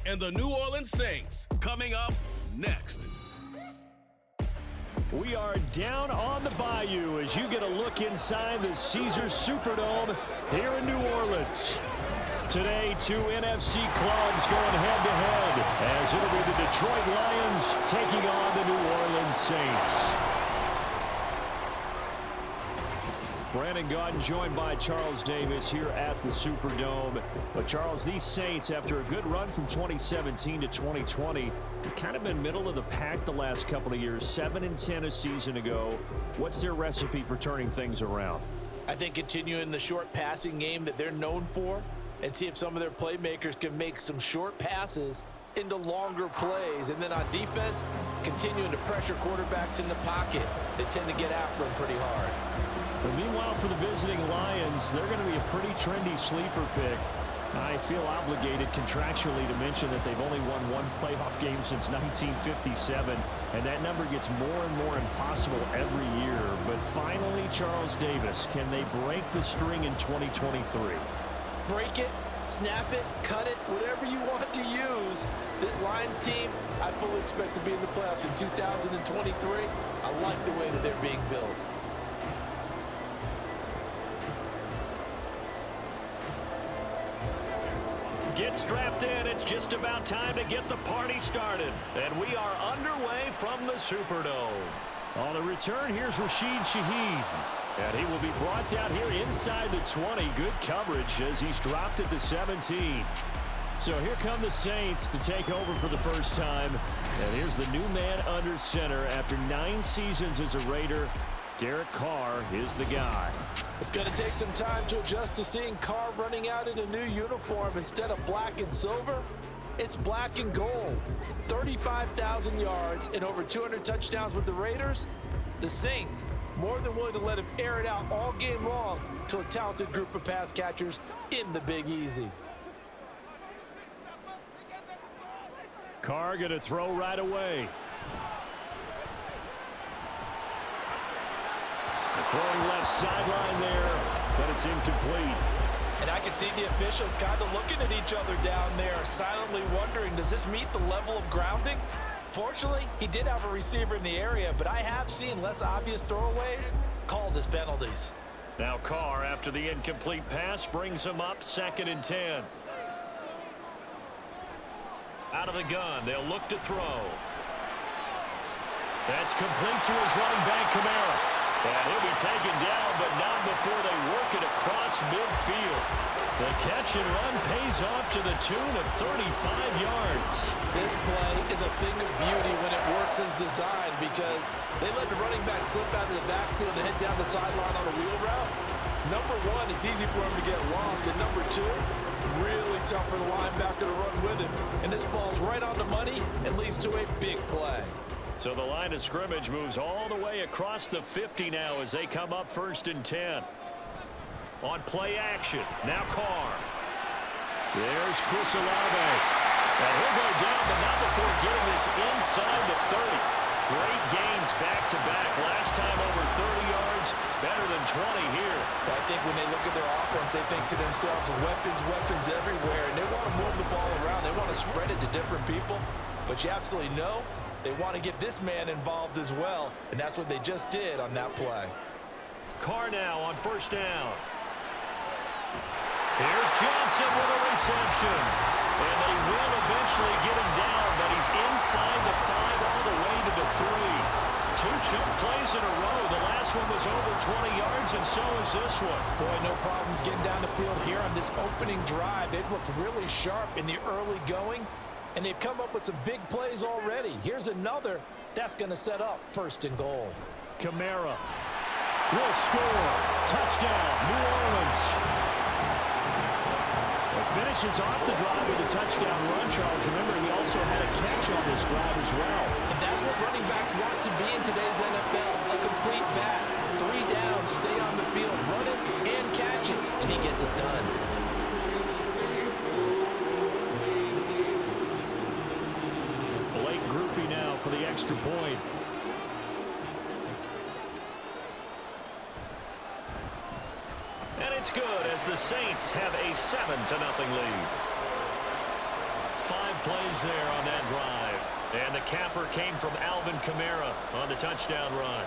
and the New Orleans Saints. Coming up next. We are down on the bayou as you get a look inside the Caesars Superdome here in New Orleans. Today, two NFC clubs going head-to-head as it'll be the Detroit Lions taking on the New Orleans Saints. Brandon Gaudin joined by Charles Davis here at the Superdome. But, Charles, these Saints, after a good run from 2017 to 2020, have kind of been middle of the pack the last couple of years, 7-10 a season ago. What's their recipe for turning things around? I think continuing the short passing game that they're known for and see if some of their playmakers can make some short passes into longer plays. And then on defense, continuing to pressure quarterbacks in the pocket. They tend to get after them pretty hard. But meanwhile, for the visiting Lions, they're going to be a pretty trendy sleeper pick. I feel obligated contractually to mention that they've only won one playoff game since 1957, and that number gets more and more impossible every year. But finally, Charles Davis, can they break the string in 2023? Break it, snap it, cut it, whatever you want to use. This Lions team, I fully expect to be in the playoffs in 2023. I like the way that they're being built. Get strapped in. It's just about time to get the party started. And we are underway from the Superdome. On the return, here's Rashid Shaheed. And he will be brought down here inside the 20. Good coverage as he's dropped at the 17. So here come the Saints to take over for the first time. And here's the new man under center after 9 seasons as a Raider. Derek Carr is the guy. It's going to take some time to adjust to seeing Carr running out in a new uniform instead of black and silver. It's black and gold. 35,000 yards and over 200 touchdowns with the Raiders. The Saints more than willing to let him air it out all game long to a talented group of pass catchers in the Big Easy. Carr going to throw right away. Throwing left sideline there, but it's incomplete. And I can see the officials kind of looking at each other down there, silently wondering, does this meet the level of grounding? Fortunately, he did have a receiver in the area, but I have seen less obvious throwaways called as penalties. Now Carr, after the incomplete pass, brings him up 2nd and 10. Out of the gun, they'll look to throw. That's complete to his running back, Kamara. And he'll be taken down, but not before they work it across midfield. The catch and run pays off to the tune of 35 yards. This play is a thing of beauty when it works as designed because they let the running back slip out of the backfield and head down the sideline on a wheel route. Number one, it's easy for him to get lost. And number two, really tough for the linebacker to run with him. And this ball's right on the money and leads to a big play. So the line of scrimmage moves all the way across the 50 now as they come up 1st and 10. On play action, now Carr. There's Chris Olave. And he'll go down, but not before getting this inside the 30. Great gains back-to-back. Last time over 30 yards, better than 20 here. Well, I think when they look at their offense, they think to themselves, weapons, weapons everywhere. And they want to move the ball around. They want to spread it to different people. But you absolutely know they want to get this man involved as well, and that's what they just did on that play. Carr now on 1st down. Here's Johnson with a reception. And they will eventually get him down, but he's inside the 5 all the way to the 3. 2 chunk plays in a row. The last one was over 20 yards, and so is this one. Boy, no problems getting down the field here on this opening drive. They've looked really sharp in the early going. And they've come up with some big plays already. Here's another that's going to set up 1st and goal. Kamara will score. Touchdown, New Orleans. It finishes off the drive with a touchdown run, Charles. Remember, he also had a catch on this drive as well. And that's what running backs want to be in today's NFL. A complete bat. 3 downs, stay on the field, run it and catch it. And he gets it done. Groupie now for the extra point. And it's good as the Saints have a 7-0 lead. 5 plays there on that drive. And the capper came from Alvin Kamara on the touchdown run.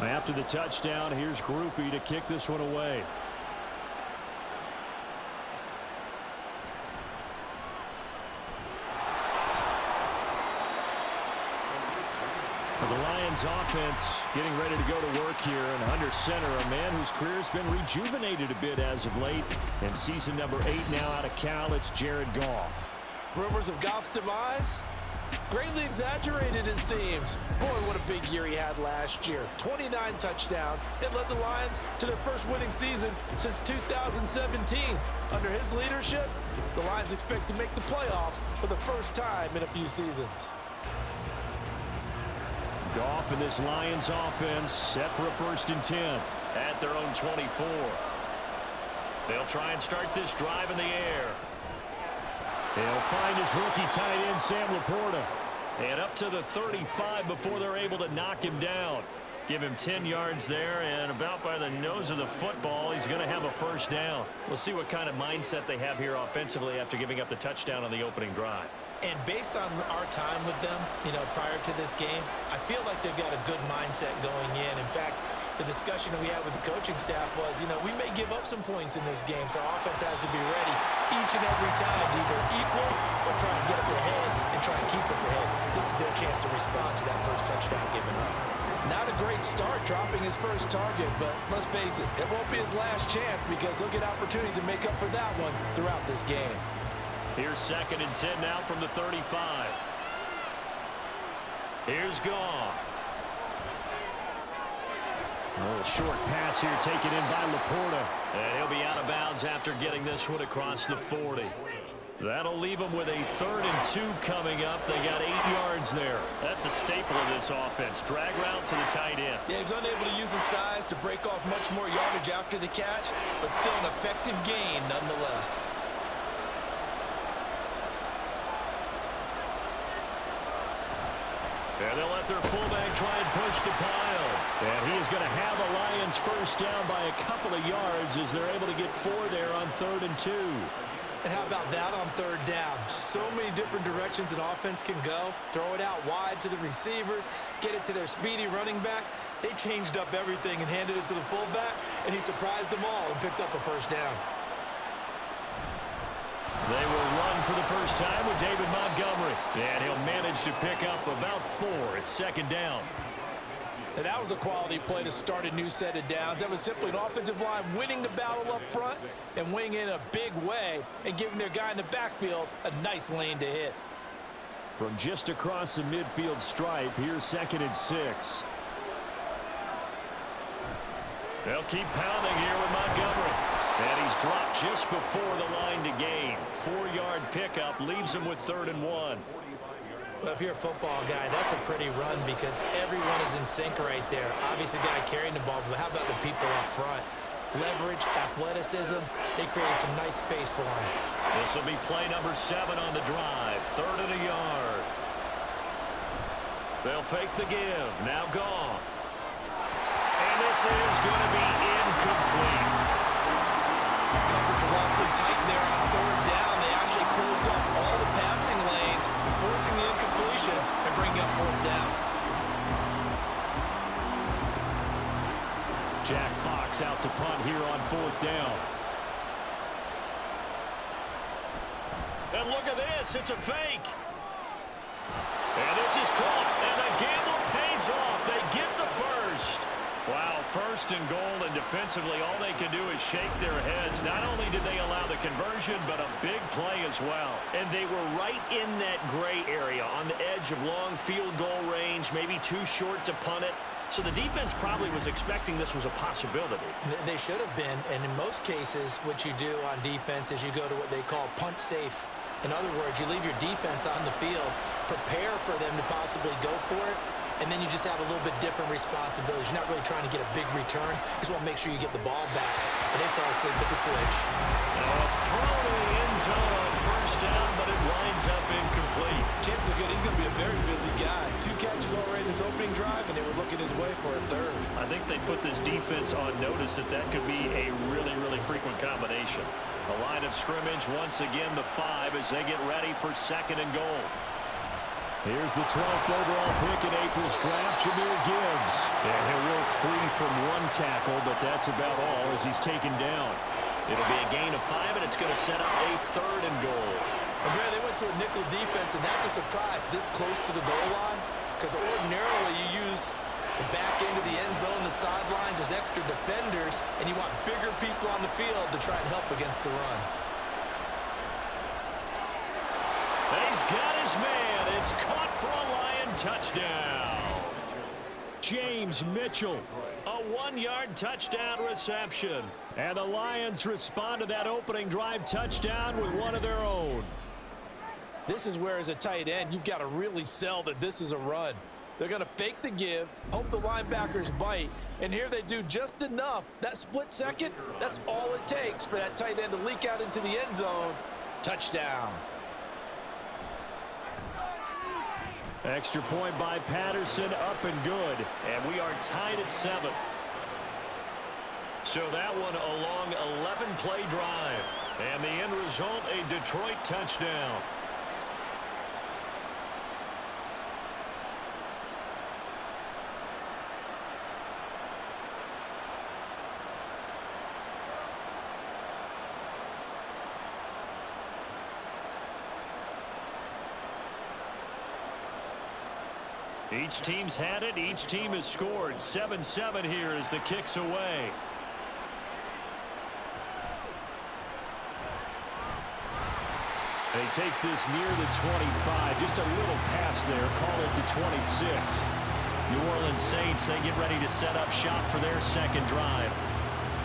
After the touchdown, here's Groupie to kick this one away. The Lions offense getting ready to go to work here, and under center, a man whose career has been rejuvenated a bit as of late. In season number 8 now out of Cal, it's Jared Goff. Rumors of Goff's demise? Greatly exaggerated, it seems. Boy, what a big year he had last year. 29 touchdowns and led the Lions to their first winning season since 2017. Under his leadership, the Lions expect to make the playoffs for the first time in a few seasons. Goff and this Lions offense set for a 1st and 10 at their own 24. They'll try and start this drive in the air. He'll find his rookie tight end, Sam Laporta. And up to the 35 before they're able to knock him down. Give him 10 yards there, and about by the nose of the football, he's going to have a 1st down. We'll see what kind of mindset they have here offensively after giving up the touchdown on the opening drive. And based on our time with them, prior to this game, I feel like they've got a good mindset going in. In fact, the discussion that we had with the coaching staff was, we may give up some points in this game, so our offense has to be ready each and every time to either equal or try and get us ahead and try and keep us ahead. This is their chance to respond to that first touchdown given up. Not a great start dropping his first target, but let's face it, it won't be his last chance because he'll get opportunities to make up for that one throughout this game. Here's 2nd and 10 now from the 35. Here's Goff. A little short pass here taken in by Laporta. And he'll be out of bounds after getting this one across the 40. That'll leave them with a 3rd and 2 coming up. They got 8 yards there. That's a staple of this offense. Drag route to the tight end. Yeah, he was unable to use his size to break off much more yardage after the catch, but still an effective gain nonetheless. And they'll let their fullback try and push the pile. And he is going to have a Lions 1st down by a couple of yards as they're able to get 4 there on 3rd and 2. And how about that on 3rd down? So many different directions an offense can go. Throw it out wide to the receivers, get it to their speedy running back. They changed up everything and handed it to the fullback, and he surprised them all and picked up a 1st down. They will run for the first time with David Montgomery. And he'll manage to pick up about 4 at 2nd down. And that was a quality play to start a new set of downs. That was simply an offensive line winning the battle up front and winning in a big way and giving their guy in the backfield a nice lane to hit. From just across the midfield stripe, here's 2nd and 6. They'll keep pounding here with Montgomery. And he's dropped just before the line to gain. 4-yard pickup leaves him with 3rd and 1. Well, if you're a football guy, that's a pretty run because everyone is in sync right there. Obviously, the guy carrying the ball, but how about the people up front? Leverage, athleticism, they created some nice space for him. This will be play number 7 on the drive. 3rd and a yard. They'll fake the give. Now Goff. And this is going to be incomplete. Coverage was awfully tight there on 3rd down. They actually closed off all the passing lanes, forcing the incompletion and bringing up 4th down. Jack Fox out to punt here on 4th down. And look at this. It's a fake. And this is caught. And the gamble pays off. They get the 1st. Wow, 1st and goal, and defensively all they can do is shake their heads. Not only did they allow the conversion, but a big play as well. And they were right in that gray area on the edge of long field goal range, maybe too short to punt it. So the defense probably was expecting this was a possibility. They should have been, and in most cases, what you do on defense is you go to what they call punt safe. In other words, you leave your defense on the field, prepare for them to possibly go for it, and then you just have a little bit different responsibilities. You're not really trying to get a big return. You just want to make sure you get the ball back. And they fell asleep with the switch. And Chances are good he's going to be a very busy guy. 2 catches already in his opening drive, and they were looking his way for a third. I think they put this defense on notice that that could be a really, really frequent combination. The line of scrimmage, once again, the 5 as they get ready for 2nd and goal. Here's the 12th overall pick in April's draft, Jahmyr Gibbs. Yeah, he'll work free from 1 tackle, but that's about all as he's taken down. It'll be a gain of 5, and it's going to set up a 3rd and goal. And Brad, they went to a nickel defense, and that's a surprise this close to the goal line, because ordinarily you use the back end of the end zone, the sidelines as extra defenders, and you want bigger people on the field to try and help against the run. He's got his man. It's caught for a Lion touchdown. James Mitchell. A 1-yard touchdown reception. And the Lions respond to that opening drive touchdown with one of their own. This is where, as a tight end, you've got to really sell that this is a run. They're going to fake the give, hope the linebackers bite, and here they do just enough. That split second, that's all it takes for that tight end to leak out into the end zone. Touchdown. Extra point by Patterson, up and good. And we are tied at 7. So that one a long 11-play drive. And the end result, a Detroit touchdown. Each team's had it. Each team has scored. 7-7 here as the kick's away. He takes this near the 25. Just a little pass there. Call it the 26. New Orleans Saints, they get ready to set up shop for their 2nd drive.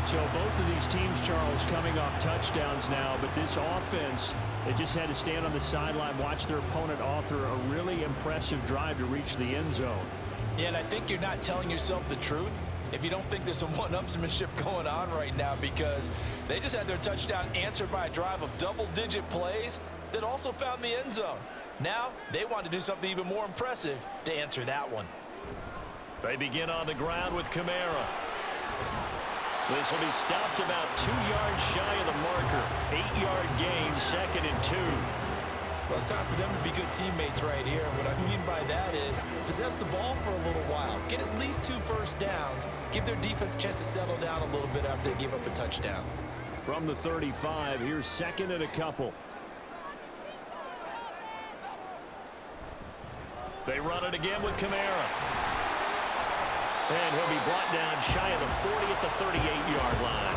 So both of these teams, Charles, coming off touchdowns now, but this offense, they just had to stand on the sideline, watch their opponent author a really impressive drive to reach the end zone. Yeah, and I think you're not telling yourself the truth if you don't think there's some one-upsmanship going on right now, because they just had their touchdown answered by a drive of double-digit plays that also found the end zone. Now they want to do something even more impressive to answer that one. They begin on the ground with Kamara. This will be stopped about 2 yards shy of the marker. 8-yard gain, 2nd and 2. Well, it's time for them to be good teammates right here. And what I mean by that is possess the ball for a little while. Get at least 2 first downs. Give their defense a chance to settle down a little bit after they give up a touchdown. From the 35, here's 2nd and a couple. They run it again with Kamara. And he'll be brought down shy of the 40 at the 38-yard line.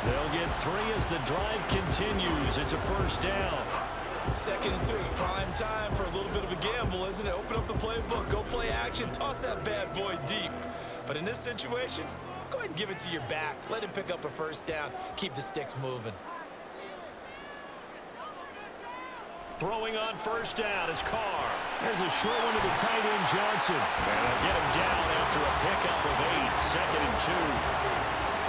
They'll get 3 as the drive continues. It's a 1st down. 2nd and 2 is prime time for a little bit of a gamble, isn't it? Open up the playbook, go play action, toss that bad boy deep. But in this situation, go ahead and give it to your back. Let him pick up a 1st down. Keep the sticks moving. Throwing on 1st down is Carr. There's a short one to the tight end, Johnson. And they'll get him down after a pickup of 8. 2nd and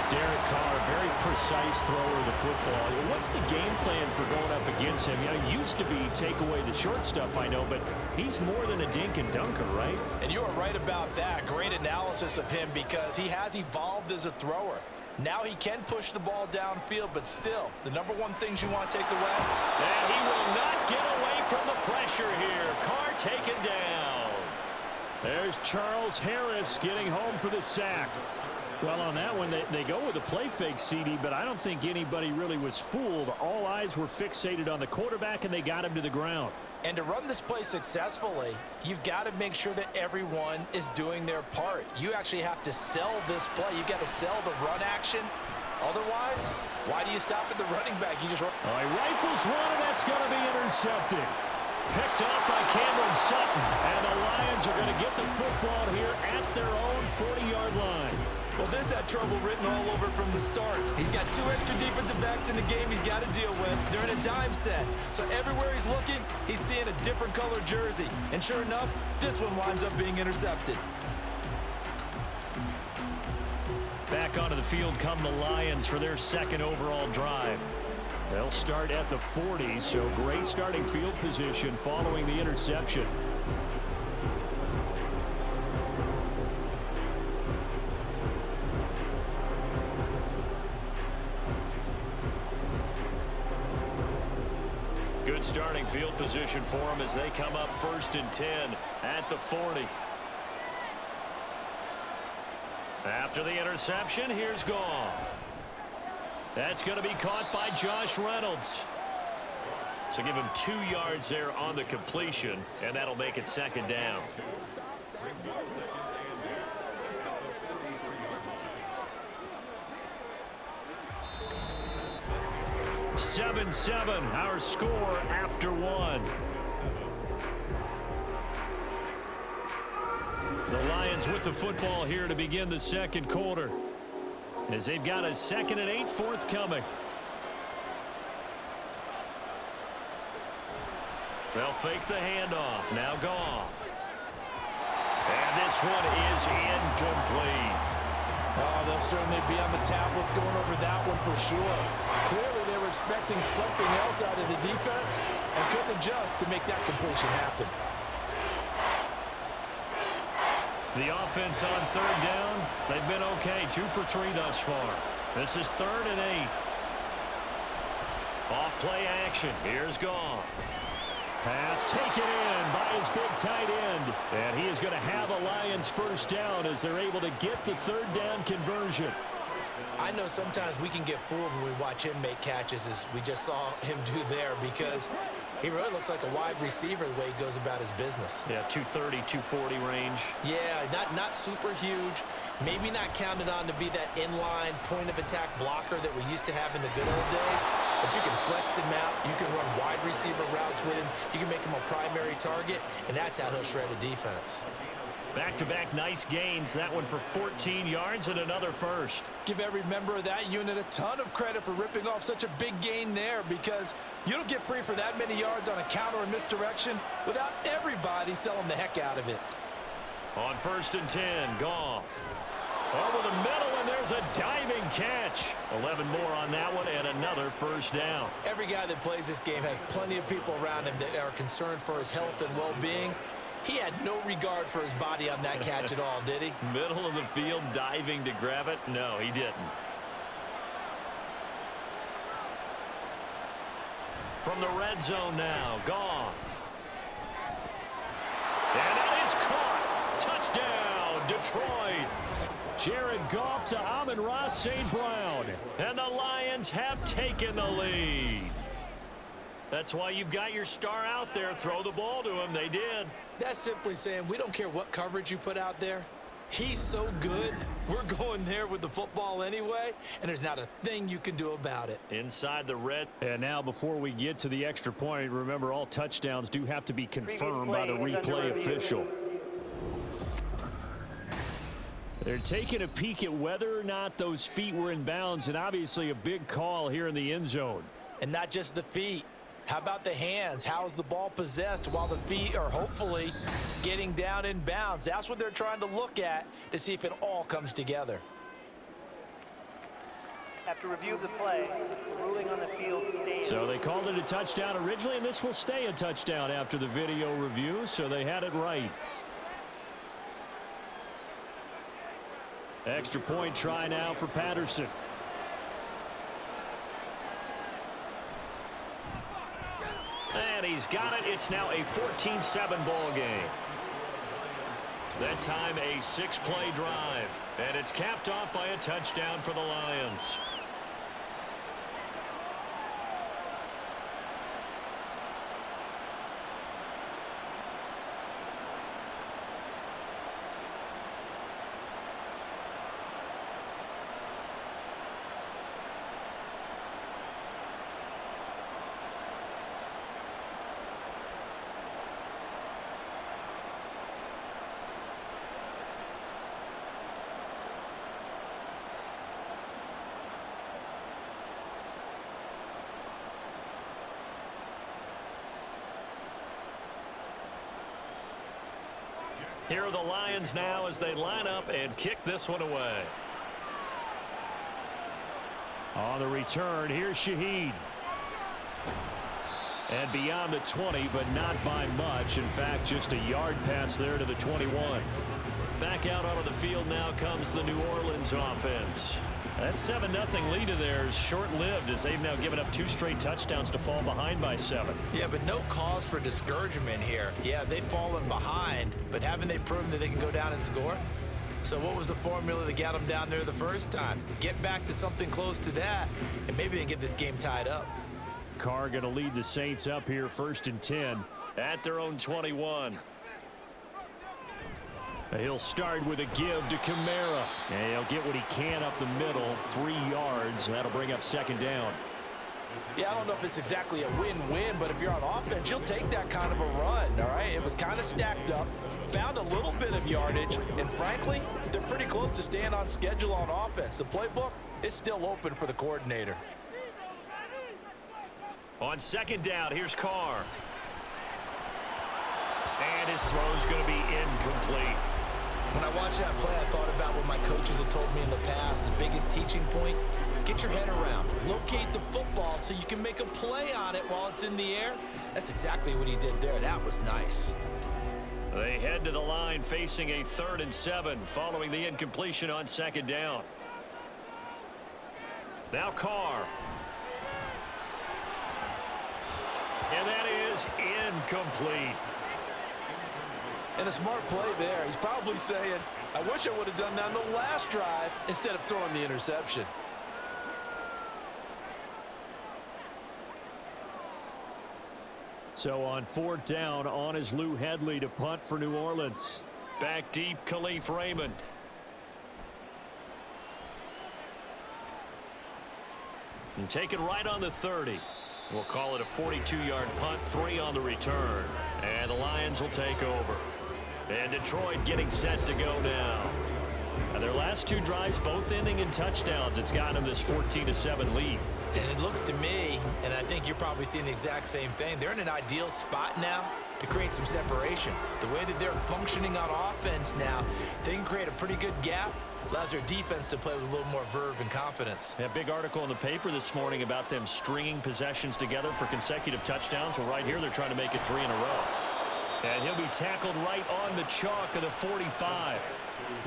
2. Derek Carr, very precise thrower of the football. What's the game plan for going up against him? You know, it used to be take away the short stuff, I know, but he's more than a dink and dunker, right? And you are right about that. Great analysis of him, because he has evolved as a thrower. Now he can push the ball downfield, but still, the number one things you want to take away. And he will not get away from the pressure here. Carr taken down. There's Charles Harris getting home for the sack. Well, on that one, they go with a play fake, CD, but I don't think anybody really was fooled. All eyes were fixated on the quarterback, and they got him to the ground. And to run this play successfully, you've got to make sure that everyone is doing their part. You actually have to sell this play. You've got to sell the run action. Otherwise, why do you stop at the running back? You just run. He rifles one, and that's going to be intercepted. Picked up by Cameron Sutton. And the Lions are going to get the football here at their own 40-yard line. Well, this had trouble written all over from the start. He's got 2 extra defensive backs in the game he's got to deal with. They're in a dime set. So everywhere he's looking, he's seeing a different color jersey. And sure enough, this one winds up being intercepted. Back onto the field come the Lions for their 2nd overall drive. They'll start at the 40, so great starting field position following the interception. Good starting field position for them as they come up 1st and 10 at the 40. After the interception, here's Goff. That's going to be caught by Josh Reynolds. So give him 2 yards there on the completion, and that'll make it 2nd down. 7-7, our score after 1. The Lions with the football here to begin the 2nd quarter, as they've got a 2nd and 8 forthcoming. They'll fake the handoff. Now Goff. And this one is incomplete. Oh, they'll certainly be on the tablets going over that one for sure. Clearly they were expecting something else out of the defense and couldn't adjust to make that completion happen. The offense on 3rd down, they've been okay. 2 for 3 thus far. This is 3rd and 8. Off play action. Here's Goff. Pass taken in by his big tight end. And he is going to have a Lions 1st down as they're able to get the 3rd down conversion. I know sometimes we can get fooled when we watch him make catches, as we just saw him do there, because he really looks like a wide receiver the way he goes about his business. Yeah, 230, 240 range. Yeah, not super huge. Maybe not counted on to be that inline point-of-attack blocker that we used to have in the good old days. But you can flex him out. You can run wide receiver routes with him. You can make him a primary target, and that's how he'll shred a defense. Back-to-back nice gains. That one for 14 yards and another 1st. Give every member of that unit a ton of credit for ripping off such a big gain there, because you don't get free for that many yards on a counter or misdirection without everybody selling the heck out of it. On 1st and 10, Goff. Over the middle, and there's a diving catch. 11 more on that one, and another 1st down. Every guy that plays this game has plenty of people around him that are concerned for his health and well-being. He had no regard for his body on that catch at all, did he? Middle of the field, diving to grab it? No, he didn't. From the red zone now, Goff. And it is caught. Touchdown, Detroit. Jared Goff to Amon-Ra St. Brown. And the Lions have taken the lead. That's why you've got your star out there. Throw the ball to him. They did. That's simply saying we don't care what coverage you put out there. He's so good, we're going there with the football anyway, and there's not a thing you can do about it. Inside the red. And now before we get to the extra point, remember all touchdowns do have to be confirmed by the replay official. They're taking a peek at whether or not those feet were in bounds, and obviously a big call here in the end zone. And not just the feet. How about the hands? How's the ball possessed while the feet are hopefully getting down in bounds? That's what they're trying to look at to see if it all comes together. After review of the play, ruling on the field stands. So they called it a touchdown originally, and this will stay a touchdown after the video review, so they had it right. Extra point try now for Patterson. And he's got it. It's now a 14-7 ball game. That time a 6-play drive. And it's capped off by a touchdown for the Lions. Here are the Lions now as they line up and kick this one away. On the return, here's Shaheed. And beyond the 20, but not by much. In fact, just a yard pass there to the 21. Back out onto the field now comes the New Orleans offense. That 7-0 lead of theirs short-lived as they've now given up 2 straight touchdowns to fall behind by 7. Yeah, but no cause for discouragement here. Yeah, they've fallen behind, but haven't they proven that they can go down and score? So what was the formula that got them down there the first time? Get back to something close to that, and maybe they can get this game tied up. Carr going to lead the Saints up here 1st and 10. At their own 21. He'll start with a give to Kamara. And he'll get what he can up the middle, 3 yards. That'll bring up 2nd down. Yeah, I don't know if it's exactly a win-win, but if you're on offense, you'll take that kind of a run, all right? It was kind of stacked up, found a little bit of yardage, and frankly, they're pretty close to staying on schedule on offense. The playbook is still open for the coordinator. On 2nd down, here's Carr. And his throw's going to be incomplete. When I watched that play, I thought about what my coaches had told me in the past. The biggest teaching point, get your head around. Locate the football so you can make a play on it while it's in the air. That's exactly what he did there. That was nice. They head to the line facing a 3rd and 7 following the incompletion on 2nd down. Now Carr. And that is incomplete. And a smart play there. He's probably saying, I wish I would have done that on the last drive instead of throwing the interception. So on 4th down, on is Lou Hedley to punt for New Orleans. Back deep, Khalif Raymond. And take it right on the 30. We'll call it a 42-yard punt, 3 on the return. And the Lions will take over. And Detroit getting set to go now. And their last 2 drives, both ending in touchdowns. It's gotten them this 14-7 lead. And it looks to me, and I think you're probably seeing the exact same thing, they're in an ideal spot now to create some separation. The way that they're functioning on offense now, they can create a pretty good gap. Allows their defense to play with a little more verve and confidence. A big article in the paper this morning about them stringing possessions together for consecutive touchdowns. Well, right here, they're trying to make it 3 in a row. And he'll be tackled right on the chalk of the 45.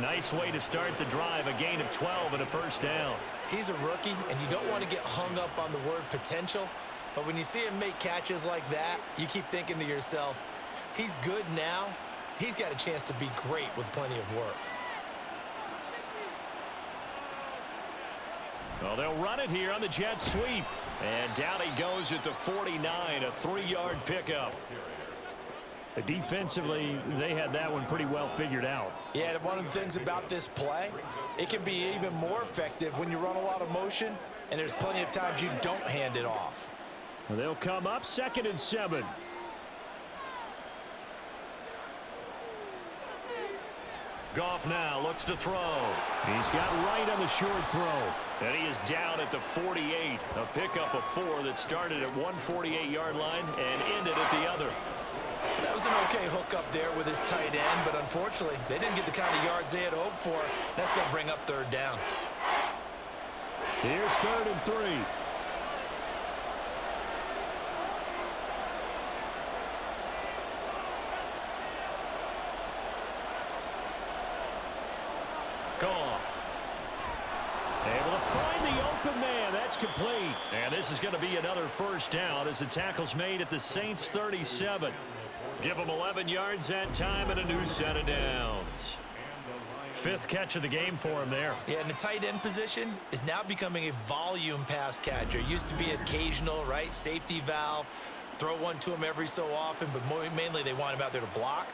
Nice way to start the drive, a gain of 12 and a 1st down. He's a rookie, and you don't want to get hung up on the word potential. But when you see him make catches like that, you keep thinking to yourself, he's good now. He's got a chance to be great with plenty of work. Well, they'll run it here on the jet sweep. And down he goes at the 49, a 3-yard pickup. Defensively, they had that one pretty well figured out. Yeah, and one of the things about this play, it can be even more effective when you run a lot of motion, and there's plenty of times you don't hand it off. Well, they'll come up 2nd and 7. Goff now looks to throw. He's got right on the short throw. And he is down at the 48. A pickup of 4 that started at one 48-yard line and ended at the other. That was an okay hook up there with his tight end, but unfortunately, they didn't get the kind of yards they had hoped for. That's going to bring up 3rd down. Here's 3rd and 3. Goff. Able to find the open man. That's complete. And this is going to be another 1st down as the tackle's made at the Saints 37. Give them 11 yards that time and a new set of downs. 5th catch of the game for him there. Yeah, and the tight end position is now becoming a volume pass catcher. Used to be occasional, right? Safety valve. Throw one to him every so often, but mainly they want him out there to block.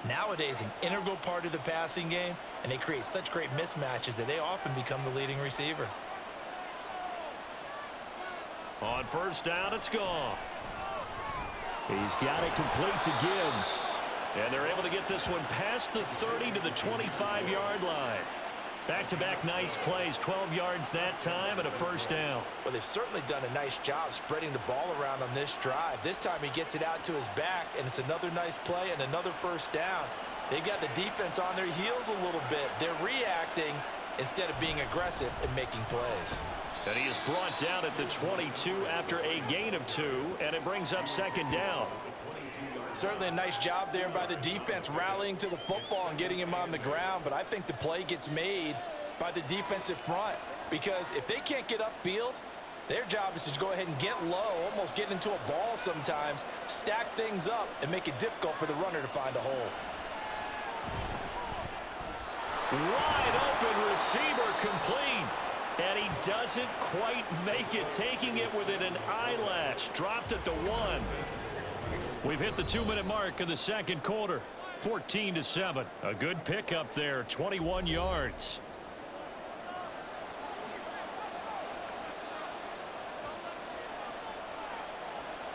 Nowadays, an integral part of the passing game, and they create such great mismatches that they often become the leading receiver. On 1st down, it's Goff. He's got it complete to Gibbs. And they're able to get this one past the 30 to the 25-yard line. Back-to-back nice plays, 12 yards that time and a 1st down. Well, they've certainly done a nice job spreading the ball around on this drive. This time he gets it out to his back, and it's another nice play and another 1st down. They've got the defense on their heels a little bit. They're reacting instead of being aggressive and making plays. And he is brought down at the 22 after a gain of 2, and it brings up second down. Certainly a nice job there by the defense rallying to the football and getting him on the ground, but I think the play gets made by the defensive front because if they can't get upfield, their job is to go ahead and get low, almost get into a ball sometimes, stack things up, and make it difficult for the runner to find a hole. Wide open receiver complete. And he doesn't quite make it, taking it within an eyelash. Dropped at the 1. We've hit the 2-minute mark of the second quarter. 14-7. A good pickup there, 21 yards.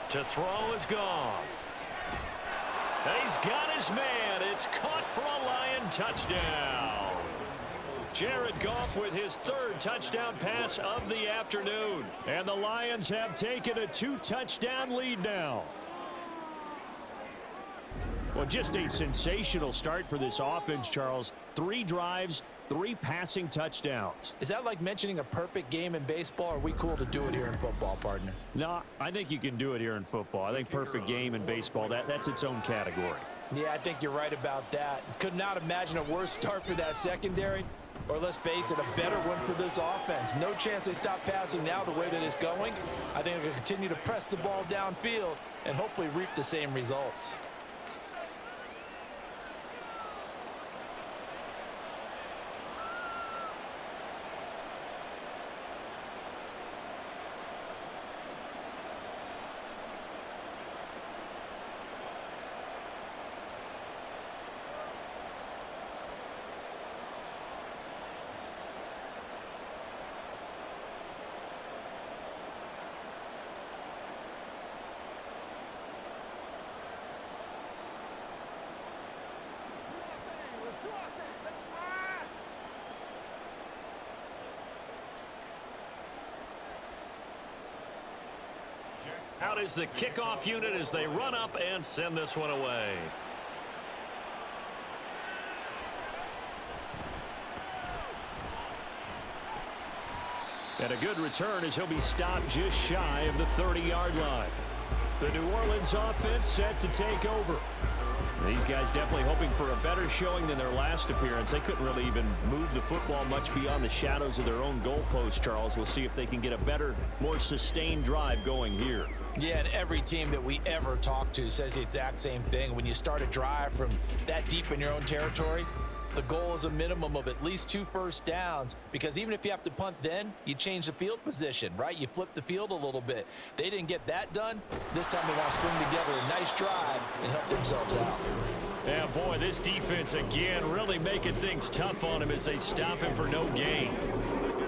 To throw is Goff. And he's got his man. It's caught for a Lion touchdown. Jared Goff with his 3rd touchdown pass of the afternoon. And the Lions have taken a 2-touchdown lead now. Well, just a sensational start for this offense, Charles. 3 drives, 3 passing touchdowns. Is that like mentioning a perfect game in baseball? Or are we cool to do it here in football, partner? No, I think you can do it here in football. I think perfect game in baseball, that's its own category. Yeah, I think you're right about that. Could not imagine a worse start for that secondary. Or let's face it, a better one for this offense. No chance they stop passing now the way that it's going. I think they'll continue to press the ball downfield and hopefully reap the same results. Out is the kickoff unit as they run up and send this one away. And a good return as he'll be stopped just shy of the 30-yard line. The New Orleans offense set to take over. These guys definitely hoping for a better showing than their last appearance. They couldn't really even move the football much beyond the shadows of their own goalpost, Charles. We'll see if they can get a better, more sustained drive going here. Yeah, and every team that we ever talk to says the exact same thing. When you start a drive from that deep in your own territory, the goal is a minimum of at least 2 first downs, because even if you have to punt then, you change the field position, right? You flip the field a little bit. They didn't get that done. This time they want to string together a nice drive and help themselves out. Yeah, boy, this defense again really making things tough on him as they stop him for no gain.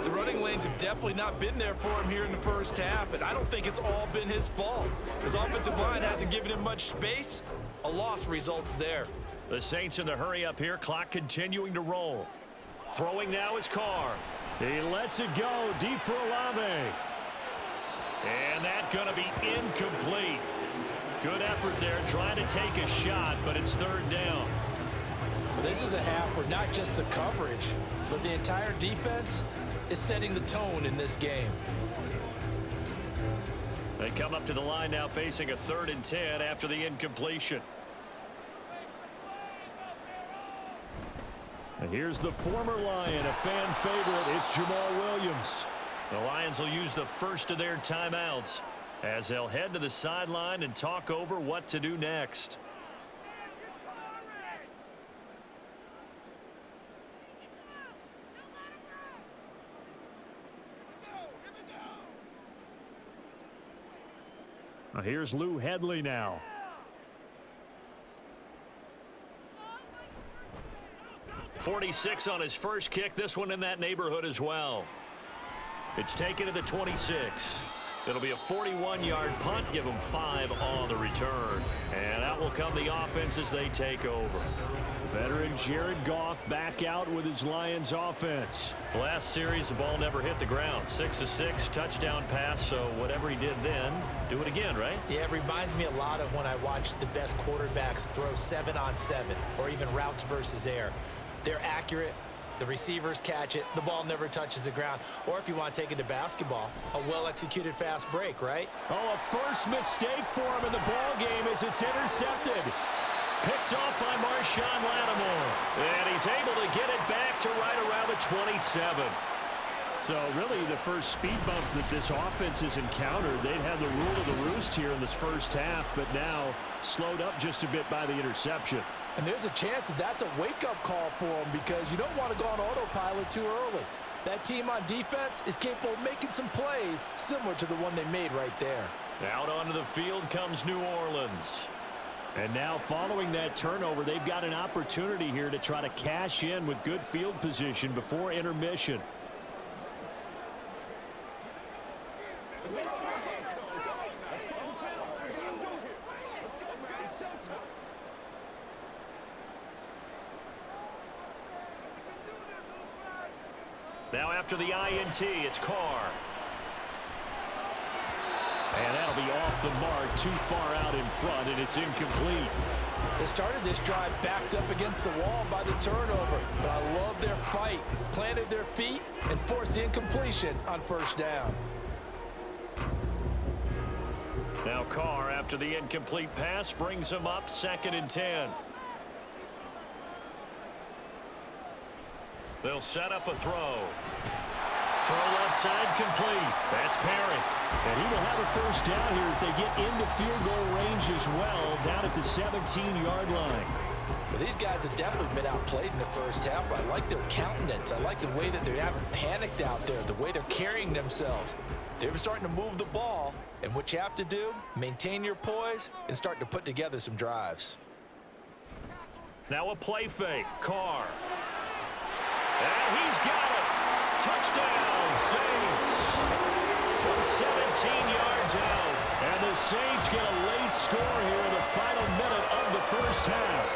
The running lanes have definitely not been there for him here in the first half, and I don't think it's all been his fault. His offensive line hasn't given him much space. A loss results there. The Saints in the hurry up here, clock continuing to roll. Throwing now is Carr. He lets it go deep for Olave. And that's going to be incomplete. Good effort there, trying to take a shot, but it's 3rd down. This is a half where not just the coverage, but the entire defense is setting the tone in this game. They come up to the line now facing a 3rd and 10 after the incompletion. And here's the former Lion, a fan favorite. It's Jamal Williams. The Lions will use the first of their timeouts as they'll head to the sideline and talk over what to do next. Here's Lou Headley now. .46 on his first kick. This one in that neighborhood as well. It's taken to the 26. It'll be a 41-yard punt. Give them 5 on the return. And out will come the offense as they take over. Veteran Jared Goff back out with his Lions offense. Last series, the ball never hit the ground. 6 of 6, touchdown pass. So whatever he did then, do it again, right? Yeah, it reminds me a lot of when I watched the best quarterbacks throw 7-on-7 or even routes versus air. They're accurate. The receivers catch it. The ball never touches the ground. Or if you want to take it to basketball, a well-executed fast break, right? Oh, a first mistake for him in the ball game as it's intercepted. Picked off by Marshawn Lattimore. And he's able to get it back to right around the 27. So really the first speed bump that this offense has encountered, they'd had the rule of the roost here in this first half, but now slowed up just a bit by the interception. And there's a chance that that's a wake-up call for them because you don't want to go on autopilot too early. That team on defense is capable of making some plays similar to the one they made right there. Out onto the field comes New Orleans. And now following that turnover, they've got an opportunity here to try to cash in with good field position before intermission. Now after the INT, it's Carr. And that'll be off the mark, too far out in front, and it's incomplete. They started this drive backed up against the wall by the turnover, but I love their fight. Planted their feet and forced the incompletion on first down. Now Carr, after the incomplete pass, brings him up 2nd and 10. They'll set up a throw. Throw left side complete. That's Perry. And he will have a first down here as they get into field goal range as well, down at the 17-yard line. Well, these guys have definitely been outplayed in the first half. I like their countenance. I like the way that they haven't panicked out there, the way they're carrying themselves. They're starting to move the ball, and what you have to do, maintain your poise and start to put together some drives. Now a play fake. Carr. And he's got it. Touchdown, Saints. From 17 yards out. And the Saints get a late score here in the final minute of the first half.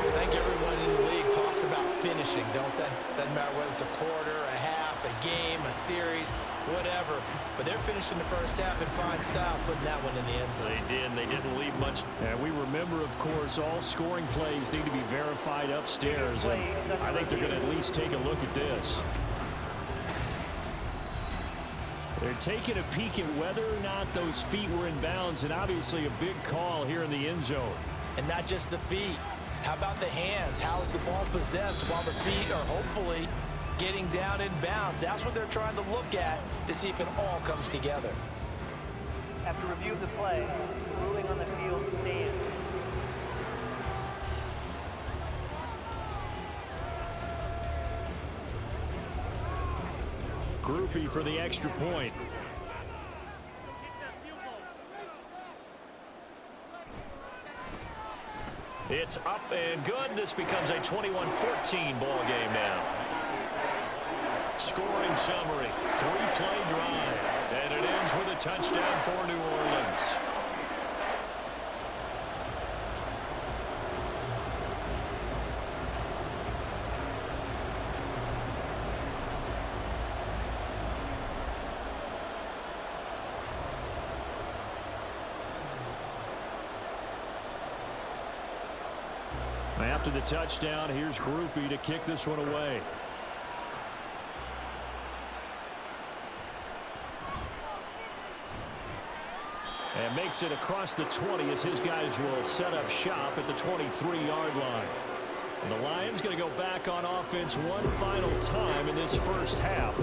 I think everyone in the league talks about finishing, don't they? Doesn't matter whether it's a quarter, a half, a game, a series, whatever. But they're finishing the first half in fine style, putting that one in the end zone. They did. They didn't leave much. And we remember, of course, all scoring plays need to be verified upstairs. And I think they're going to at least take a look at this. They're taking a peek at whether or not those feet were in bounds, and obviously a big call here in the end zone. And not just the feet. How about the hands? How is the ball possessed while the feet are hopefully getting down in bounds? That's what they're trying to look at to see if it all comes together. After review of the play, ruling on the field stands. Groupie for the extra point. It's up and good. This becomes a 21-14 ball game now. Scoring summary. 3-play drive. And it ends with a touchdown for New Orleans. After the touchdown, here's Groupie to kick this one away. And makes it across the 20 as his guys will set up shop at the 23-yard line. And the Lions going to go back on offense one final time in this first half.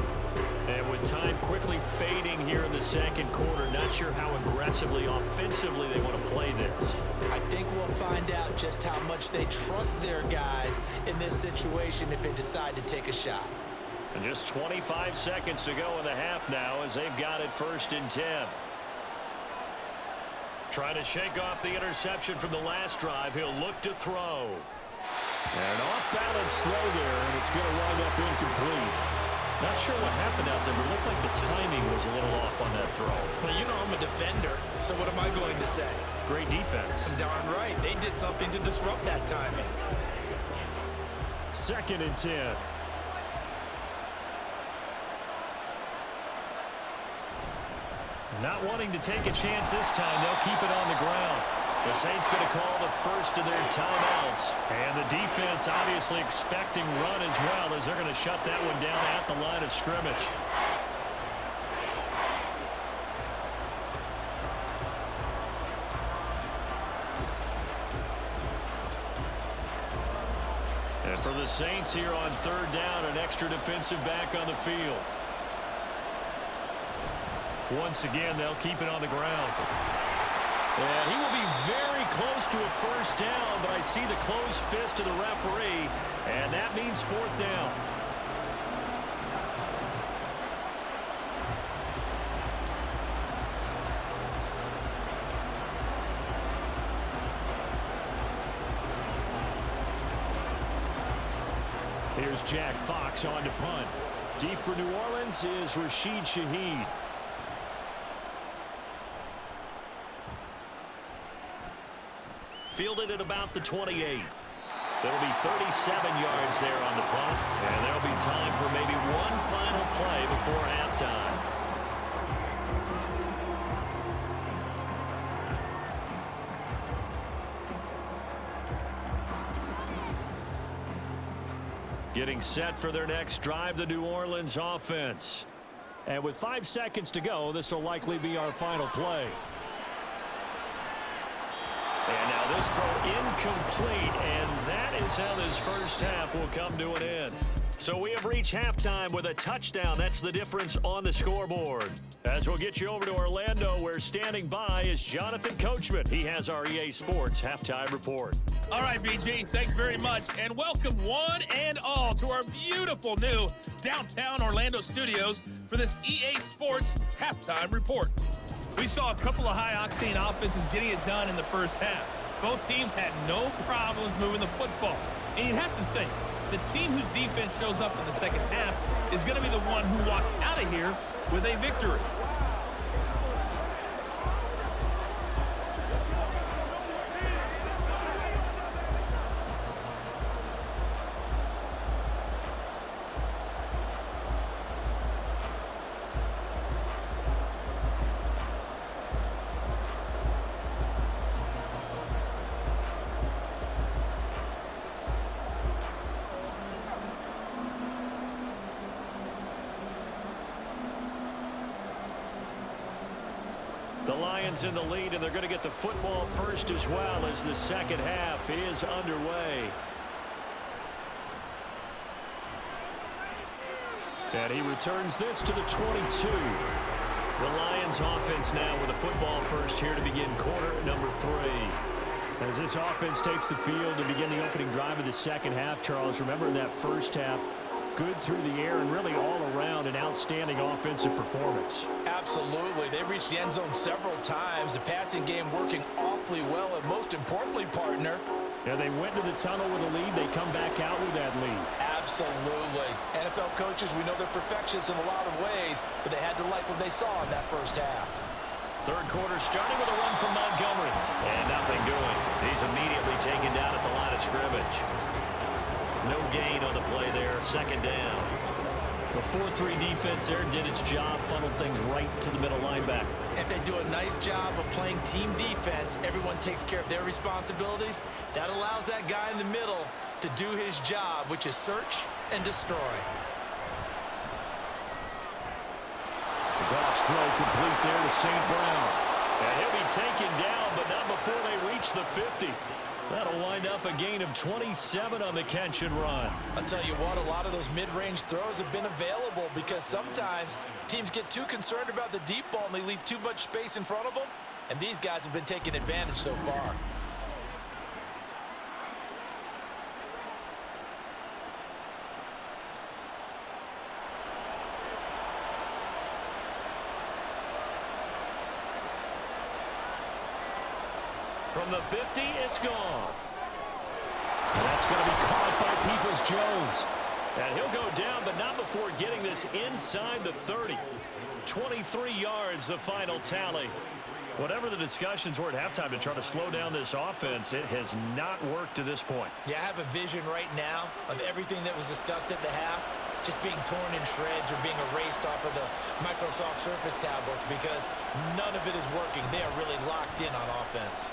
And with time quickly fading here in the second quarter, not sure how aggressively, offensively they want to play this. I think we'll find out just how much they trust their guys in this situation if they decide to take a shot. And just 25 seconds to go in the half now as they've got it 1st and 10. Trying to shake off the interception from the last drive. He'll look to throw. And an off-balance throw there, and it's going to wind up incomplete. Not sure what happened out there, but it looked like the timing was a little off on that throw. Well, you know I'm a defender, so what am I going to say? Great defense. Darn right. They did something to disrupt that timing. 2nd and 10. Not wanting to take a chance this time, they'll keep it on the ground. The Saints going to call the first of their timeouts. And the defense obviously expecting run as well, as they're going to shut that one down at the line of scrimmage. And for the Saints here on third down, an extra defensive back on the field. Once again, they'll keep it on the ground. And he will be very close to a first down, but I see the closed fist of the referee, and that means fourth down. Here's Jack Fox on to punt. Deep for New Orleans is Rashid Shaheed. Fielded at about the 28. There'll be 37 yards there on the punt, and there'll be time for maybe one final play before halftime. Getting set for their next drive, the New Orleans offense. And with 5 seconds to go, this will likely be our final play. And now this throw incomplete, and that is how this first half will come to an end. So we have reached halftime with a touchdown. That's the difference on the scoreboard. As we'll get you over to Orlando, where standing by is Jonathan Coachman. He has our EA Sports Halftime Report. All right, BG, thanks very much, and welcome one and all to our beautiful new downtown Orlando studios for this EA Sports Halftime Report. We saw a couple of high-octane offenses getting it done in the first half. Both teams had no problems moving the football. And you'd have to think, the team whose defense shows up in the second half is going to be the one who walks out of here with a victory. The Lions in the lead, and they're going to get the football first as well as the second half is underway. And he returns this to the 22. The Lions offense now with the football first here to begin quarter number 3. As this offense takes the field to begin the opening drive of the second half, Charles, remember in that first half, good through the air and really all around an outstanding offensive performance. Absolutely. They reached the end zone several times. The passing game working awfully well, and most importantly, partner. Yeah, they went to the tunnel with a lead. They come back out with that lead. Absolutely. NFL coaches, we know they're perfectionists in a lot of ways, but they had to like what they saw in that first half. Third quarter starting with a run from Montgomery. And nothing doing. He's immediately taken down at the line of scrimmage. No gain on the play there. Second down. The 4-3 defense there did its job, funneled things right to the middle linebacker. If they do a nice job of playing team defense, everyone takes care of their responsibilities. That allows that guy in the middle to do his job, which is search and destroy. Goff's throw complete there to St. Brown. And he'll be taken down, but not before they reach the 50. That'll wind up a gain of 27 on the catch and run. I'll tell you what, a lot of those mid-range throws have been available because sometimes teams get too concerned about the deep ball and they leave too much space in front of them, and these guys have been taking advantage so far. From the 50, it's Goff. That's going to be caught by Peoples-Jones. And he'll go down, but not before getting this inside the 30. 23 yards, the final tally. Whatever the discussions were at halftime to try to slow down this offense, it has not worked to this point. Yeah, I have a vision right now of everything that was discussed at the half just being torn in shreds or being erased off of the Microsoft Surface tablets because none of it is working. They are really locked in on offense.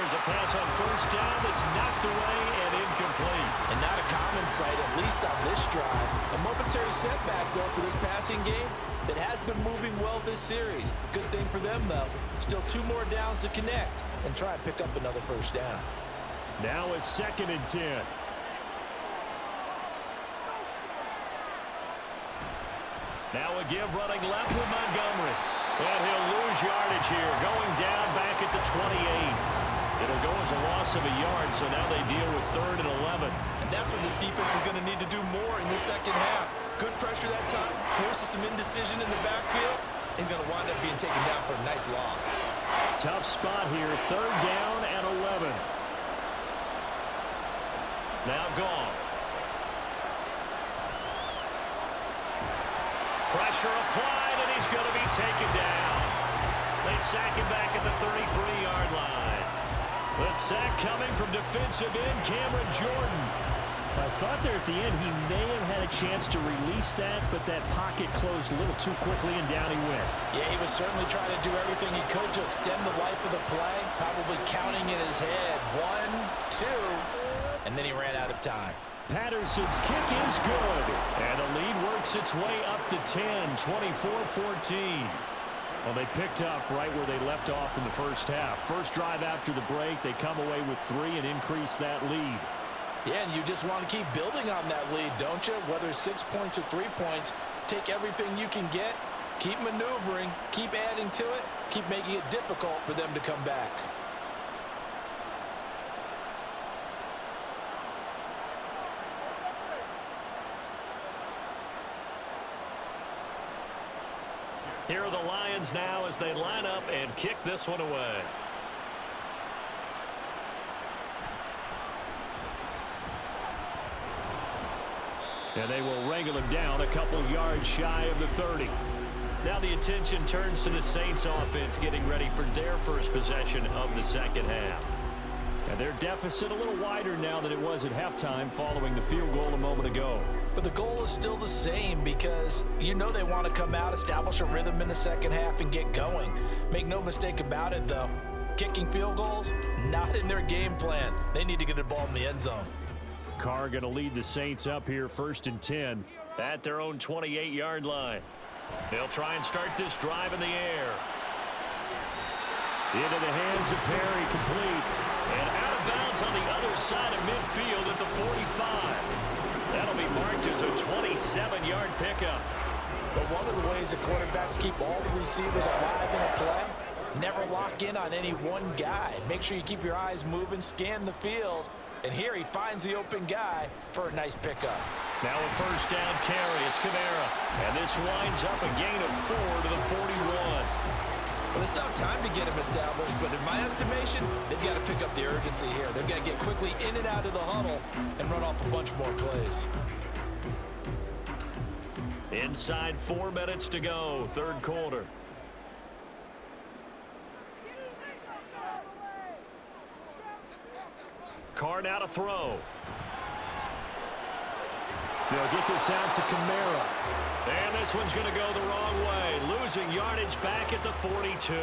Here's a pass on first down that's knocked away and incomplete. And not a common sight, at least on this drive. A momentary setback, though, for this passing game that has been moving well this series. Good thing for them, though. Still 2 more downs to connect and try and pick up another first down. Now a 2nd and 10. Now a give running left with Montgomery. And he'll lose yardage here, going down back at the 28. It'll go as a loss of a yard, so now they deal with 3rd and 11. And that's what this defense is going to need to do more in the second half. Good pressure that time, forces some indecision in the backfield. He's going to wind up being taken down for a nice loss. Tough spot here, 3rd down and 11. Now gone. Pressure applied, and he's going to be taken down. They sack him back at the 33-yard line. The sack coming from defensive end Cameron Jordan. I thought there at the end he may have had a chance to release that, but that pocket closed a little too quickly, and down he went. Yeah, he was certainly trying to do everything he could to extend the life of the play, probably counting in his head 1, 2, and then he ran out of time. Patterson's kick is good. And the lead works its way up to 10, 24-14. Well, they picked up right where they left off in the first half. First drive after the break, they come away with 3 and increase that lead. Yeah, and you just want to keep building on that lead, don't you? Whether 6 points or 3 points, take everything you can get, keep maneuvering, keep adding to it, keep making it difficult for them to come back. Here are the Lions now as they line up and kick this one away. And they will wrangle him down a couple yards shy of the 30. Now the attention turns to the Saints offense getting ready for their first possession of the second half. And their deficit a little wider now than it was at halftime following the field goal a moment ago. But the goal is still the same because you know they want to come out, establish a rhythm in the second half, and get going. Make no mistake about it, though. Kicking field goals, not in their game plan. They need to get the ball in the end zone. Carr going to lead the Saints up here, 1st and 10. At their own 28-yard line. They'll try and start this drive in the air. Into the hands of Perry, complete. And out of bounds on the other side of midfield at the 45. That'll be marked as a 27-yard pickup. But one of the ways the quarterbacks keep all the receivers alive in a play, never lock in on any one guy. Make sure you keep your eyes moving, scan the field. And here he finds the open guy for a nice pickup. Now a first down carry. It's Kamara. And this winds up a gain of 4 to the 41. Well, they still have time to get him established, but in my estimation, they've got to pick up the urgency here. They've got to get quickly in and out of the huddle and run off a bunch more plays. Inside 4 minutes to go, 3rd quarter. Carr now to throw. They'll get this out to Kamara. And this one's going to go the wrong way. Losing yardage back at the 42.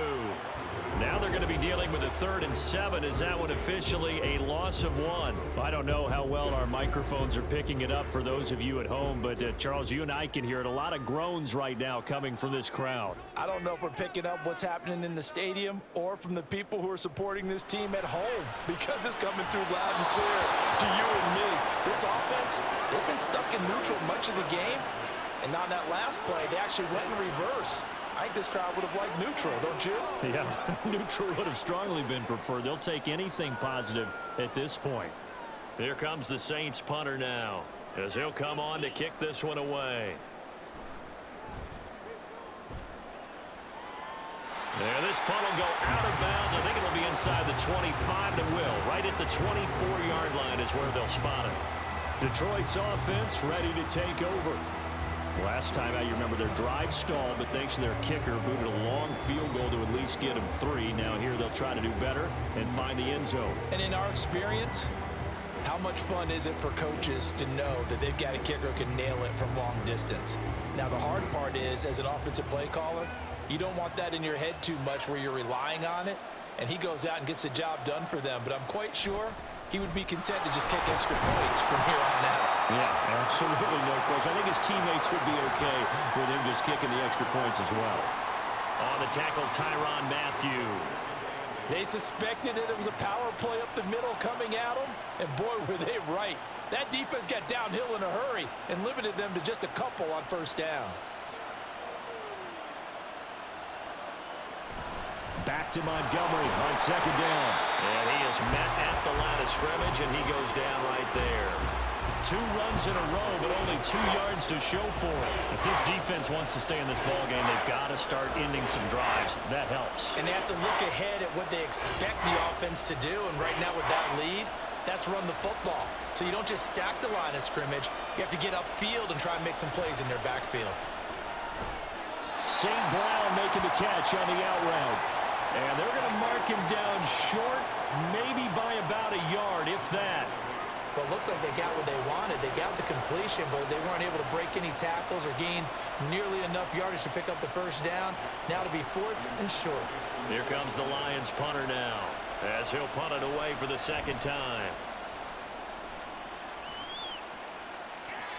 Now they're going to be dealing with a 3rd and 7. Is that one officially a loss of 1? I don't know how well our microphones are picking it up for those of you at home, but Charles, you and I can hear it. A lot of groans right now coming from this crowd. I don't know if we're picking up what's happening in the stadium or from the people who are supporting this team at home, because it's coming through loud and clear to you and me. This offense, they've been stuck in neutral much of the game, and on that last play, they actually went in reverse. I think this crowd would have liked neutral, don't you? Yeah, neutral would have strongly been preferred. They'll take anything positive at this point. Here comes the Saints punter now, as he'll come on to kick this one away. There, this punt will go out of bounds. I think it'll be inside the 25. It will. Right at the 24-yard line is where they'll spot it. Detroit's offense ready to take over. Last time out, you remember their drive stalled, but thanks to their kicker, booted a long field goal to at least get them 3. Now here they'll try to do better and find the end zone. And in our experience, how much fun is it for coaches to know that they've got a kicker who can nail it from long distance? Now the hard part is, as an offensive play caller, you don't want that in your head too much where you're relying on it. and he goes out and gets the job done for them. But I'm quite sure he would be content to just kick extra points from here on out. Yeah, absolutely no question. I think his teammates would be okay with him just kicking the extra points as well. On the tackle, Tyrann Mathieu. They suspected that it was a power play up the middle coming at them, and boy, were they right. That defense got downhill in a hurry and limited them to just a couple on first down. Back to Montgomery on second down. And he is met at the line of scrimmage, and he goes down right there. 2 runs in a row, but only 2 yards to show for it. If this defense wants to stay in this ballgame, they've got to start ending some drives. That helps. And they have to look ahead at what they expect the offense to do. And right now with that lead, that's run the football. So you don't just stack the line of scrimmage. You have to get upfield and try and make some plays in their backfield. St. Brown making the catch on the out route. And they're going to mark him down short, maybe by about a yard, if that. Well, it looks like they got what they wanted. They got the completion, but they weren't able to break any tackles or gain nearly enough yardage to pick up the first down. Now to be 4th and short. Here comes the Lions punter now, as he'll punt it away for the second time.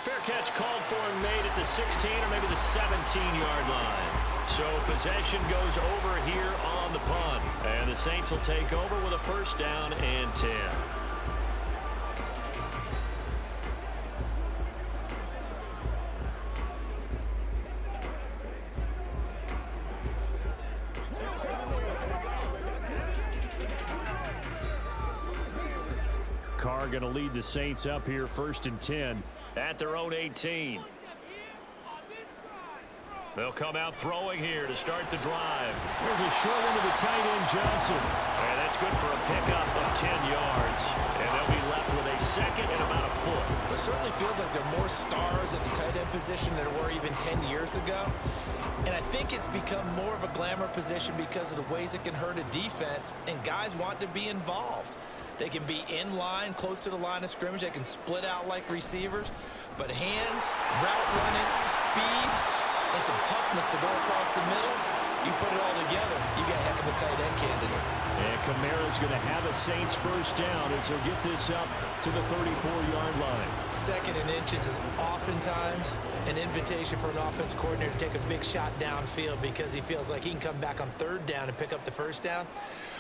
Fair catch called for and made at the 16 or maybe the 17-yard line. So possession goes over here on the punt. And the Saints will take over with a first down and 10. Carr going to lead the Saints up here, 1st and 10. At their own 18. They'll come out throwing here to start the drive. There's a short one to the tight end, Johnson. And that's good for a pickup of 10 yards. And they'll be left with a second and about a foot. It certainly feels like there are more stars at the tight end position than there were even 10 years ago. And I think it's become more of a glamour position because of the ways it can hurt a defense, and guys want to be involved. They can be in line, close to the line of scrimmage. They can split out like receivers. But hands, route running, speed, and some toughness to go across the middle, you put it all together, you got a heck of a tight end candidate. And Kamara's going to have a Saints first down as he'll get this up to the 34-yard line. 2nd and inches is oftentimes an invitation for an offense coordinator to take a big shot downfield because he feels like he can come back on 3rd down and pick up the first down.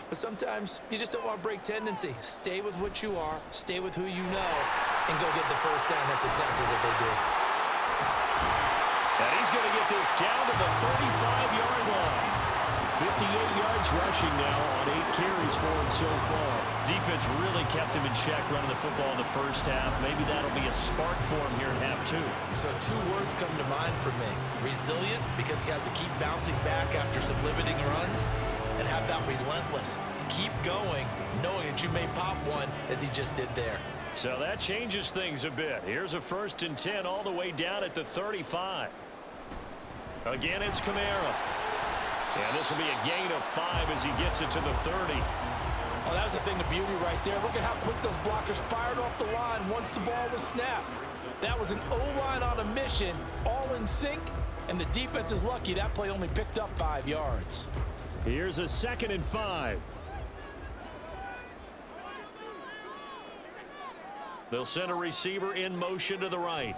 But sometimes you just don't want to break tendency. Stay with what you are, stay with who you know, and go get the first down. That's exactly what they did. And he's going to get this down to the 35-yard line. 58 yards rushing now on 8 carries for him so far. Defense really kept him in check running the football in the first half. Maybe that'll be a spark for him here in half 2. So 2 words come to mind for me. Resilient, because he has to keep bouncing back after some limiting runs. And how about relentless? Keep going, knowing that you may pop one as he just did there. So that changes things a bit. Here's a 1st and 10 all the way down at the 35. Again, it's Kamara. And this will be a gain of 5 as he gets it to the 30. Oh, that was a thing of beauty right there. Look at how quick those blockers fired off the line once the ball was snapped. That was an O-line on a mission, all in sync, and the defense is lucky that play only picked up 5 yards. Here's a 2nd and 5. They'll send a receiver in motion to the right.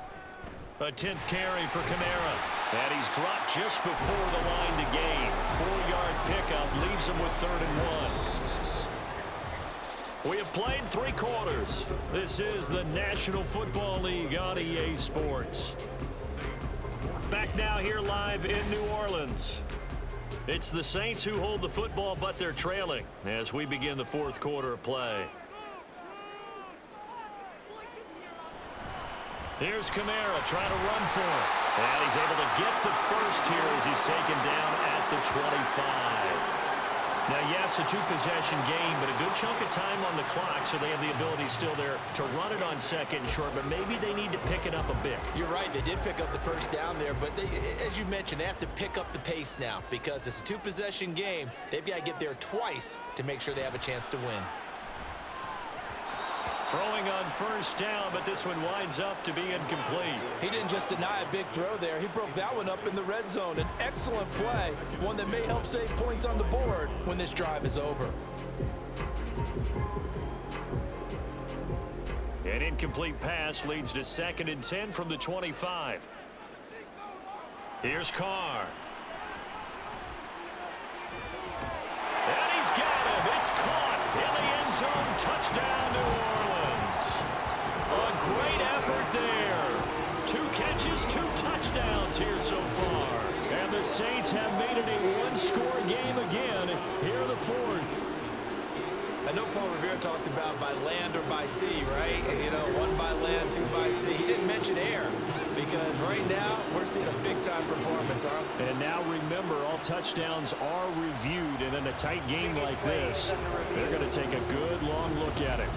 A 10th carry for Kamara. And he's dropped just before the line to gain. 4-yard pickup leaves him with 3rd and 1. We have played 3 quarters. This is the National Football League on EA Sports. Back now here live in New Orleans. It's the Saints who hold the football, but they're trailing as we begin the 4th quarter of play. Here's Kamara trying to run for it. And he's able to get the first here as he's taken down at the 25. Now, yes, a 2-possession game, but a good chunk of time on the clock, so they have the ability still there to run it on 2nd and short, but maybe they need to pick it up a bit. You're right. They did pick up the first down there, but they, as you mentioned, they have to pick up the pace now because it's a 2-possession game. They've got to get there twice to make sure they have a chance to win. Throwing on first down, but this one winds up to be incomplete. He didn't just deny a big throw there. He broke that one up in the red zone. An excellent play, one that may help save points on the board when this drive is over. An incomplete pass leads to 2nd and 10 from the 25. Here's Carr. And he's got him. It's caught in the end zone. Touchdown, New Orleans. A great effort there. 2 catches, 2 touchdowns here so far. And the Saints have made it a one-score game again here in the 4th. I know Paul Revere talked about by land or by sea, right? And, you know, 1 by land, 2 by sea. He didn't mention air because right now we're seeing a big-time performance, huh? And now remember, all touchdowns are reviewed, and in a tight game like this, they're going to take a good long look at it.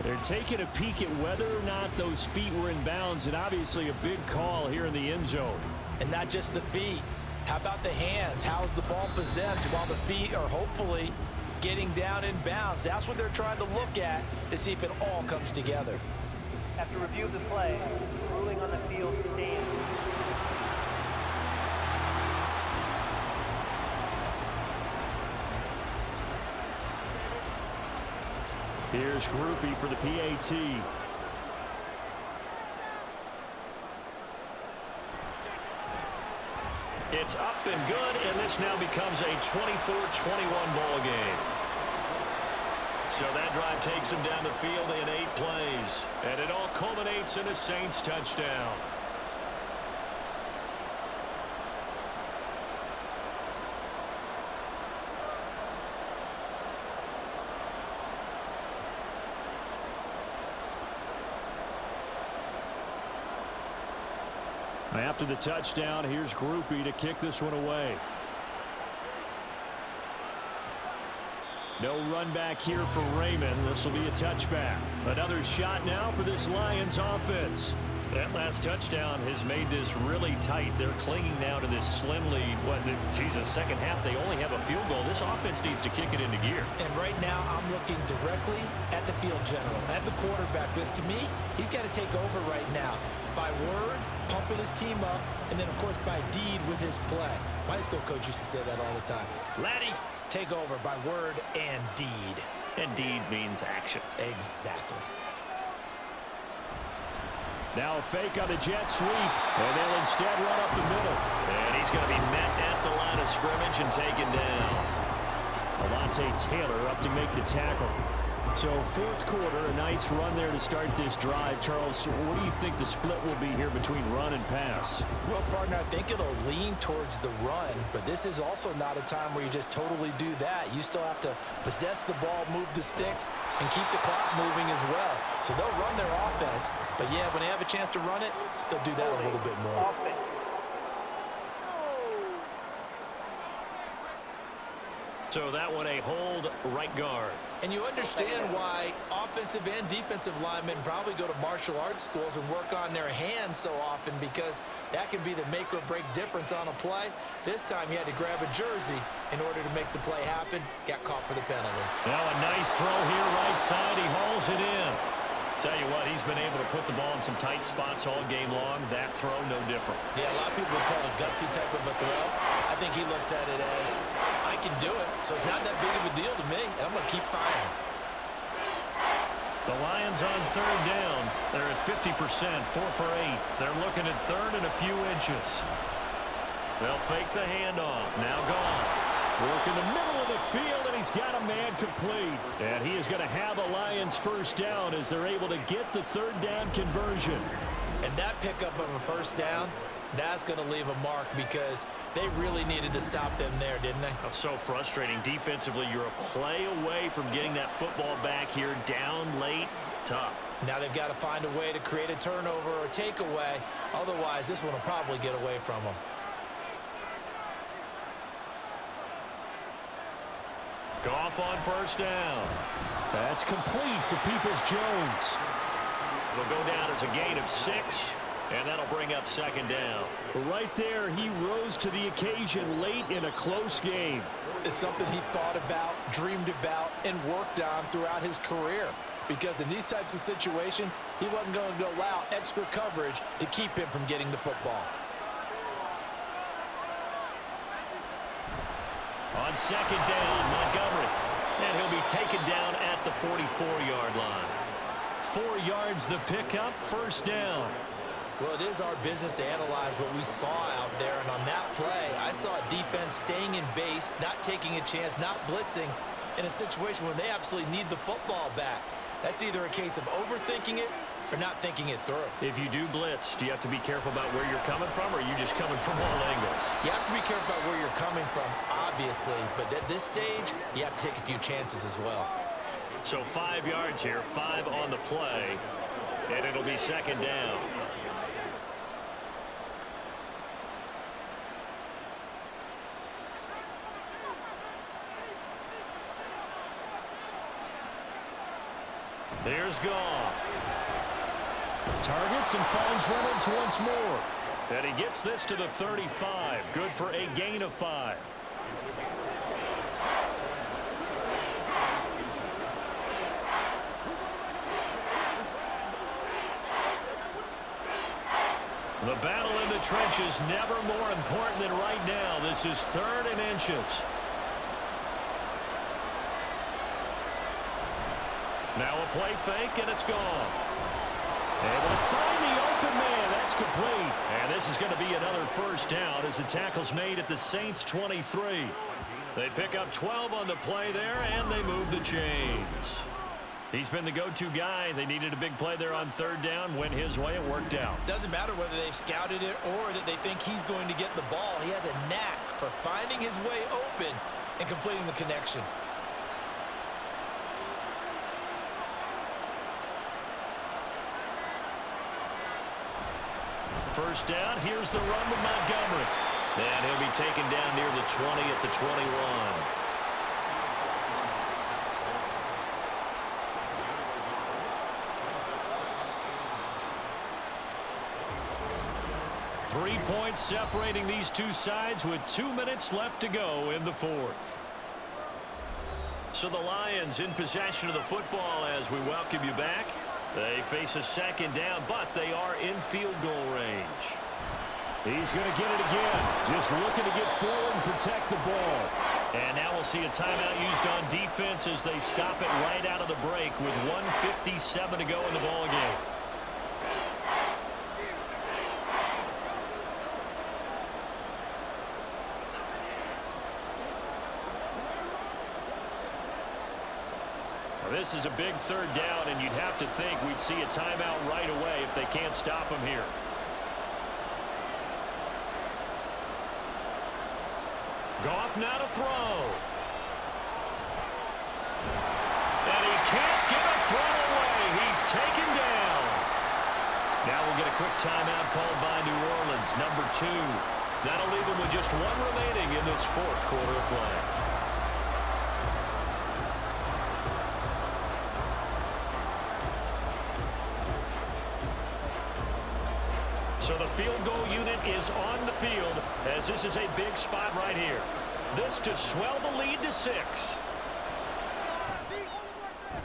They're taking a peek at whether or not those feet were in bounds, and obviously a big call here in the end zone. And not just the feet. How about the hands? How's the ball possessed while the feet are hopefully getting down in bounds? That's what they're trying to look at to see if it all comes together. After review of the play, ruling on the field stands. Here's Groupie for the PAT. It's up and good, and this now becomes a 24-21 ball game. So that drive takes him down the field in 8 plays, and it all culminates in a Saints touchdown. After the touchdown, here's Groupie to kick this one away. No run back here for Raymond. This will be a touchback. Another shot now for this Lions offense. That last touchdown has made this really tight. They're clinging now to this slim lead. Second half, they only have a field goal. This offense needs to kick it into gear. And right now, I'm looking directly at the field general, at the quarterback, because to me, he's got to take over right now. By word, pumping his team up, and then, of course, by deed with his play. My high school coach used to say that all the time. Laddie, take over by word and deed. And deed means action. Exactly. Now a fake on the jet sweep, and they'll instead run up the middle. And he's going to be met at the line of scrimmage and taken down. Alontae Taylor up to make the tackle. So 4th quarter, a nice run there to start this drive. Charles, what do you think the split will be here between run and pass? Well, partner, I think it'll lean towards the run, but this is also not a time where you just totally do that. You still have to possess the ball, move the sticks, and keep the clock moving as well. So they'll run their offense, but yeah, when they have a chance to run it, they'll do that a little bit more. So that one a hold right guard. And you understand why offensive and defensive linemen probably go to martial arts schools and work on their hands so often, because that can be the make or break difference on a play. This time he had to grab a jersey in order to make the play happen. Got caught for the penalty. Now a nice throw here right side. He hauls it in. Tell you what, he's been able to put the ball in some tight spots all game long. That throw, no different. Yeah, a lot of people would call it a gutsy type of a throw. I think he looks at it as, I can do it, so it's not that big of a deal to me, and I'm going to keep firing. The Lions on 3rd down. They're at 50%, 4 for 8. They're looking at 3rd and a few inches. They'll fake the handoff. Now gone. Work in the middle of the field, and he's got a man complete. And he is going to have a Lions first down as they're able to get the 3rd down conversion. And that pickup of a first down, that's going to leave a mark, because they really needed to stop them there, didn't they? Oh, so frustrating. Defensively, you're a play away from getting that football back here. Down late, tough. Now they've got to find a way to create a turnover or a takeaway. Otherwise, this one will probably get away from them. Goff on first down. That's complete to Peoples-Jones. It'll go down as a gain of 6. And that'll bring up second down. Right there, he rose to the occasion late in a close game. It's something he thought about, dreamed about, and worked on throughout his career. Because in these types of situations, he wasn't going to allow extra coverage to keep him from getting the football. On second down, Montgomery. And he'll be taken down at the 44-yard line. 4 yards the pickup, first down. Well, it is our business to analyze what we saw out there, and on that play, I saw a defense staying in base, not taking a chance, not blitzing in a situation where they absolutely need the football back. That's either a case of overthinking it or not thinking it through. If you do blitz, do you have to be careful about where you're coming from, or are you just coming from all angles? You have to be careful about where you're coming from, obviously, but at this stage, you have to take a few chances as well. So 5 yards here, 5 on the play, and it'll be second down. Here's Goff. Targets and finds Reynolds once more. And he gets this to the 35. Good for a gain of 5. The battle in the trenches never more important than right now. This is 3rd and inches. Now a play fake, and it's gone. Able to find the open man. That's complete. And this is going to be another first down as the tackle's made at the Saints' 23. They pick up 12 on the play there, and they move the chains. He's been the go-to guy. They needed a big play there on 3rd down. Went his way. It worked out. Doesn't matter whether they've scouted it or that they think he's going to get the ball. He has a knack for finding his way open and completing the connection. First down, here's the run with Montgomery. And he'll be taken down near the 20 at the 21. Three points separating these two sides with 2 minutes left to go in the 4th. So the Lions in possession of the football as we welcome you back. They face a second down, but they are in field goal range. He's going to get it again. Just looking to get forward and protect the ball. And now we'll see a timeout used on defense as they stop it right out of the break with 1:57 to go in the ball game. This is a big 3rd down, and you'd have to think we'd see a timeout right away if they can't stop him here. Goff now to throw. And he can't get a throw away. He's taken down. Now we'll get a quick timeout called by New Orleans, number 2. That'll leave them with just 1 remaining in this 4th quarter of play. So the field goal unit is on the field as this is a big spot right here. This to swell the lead to 6.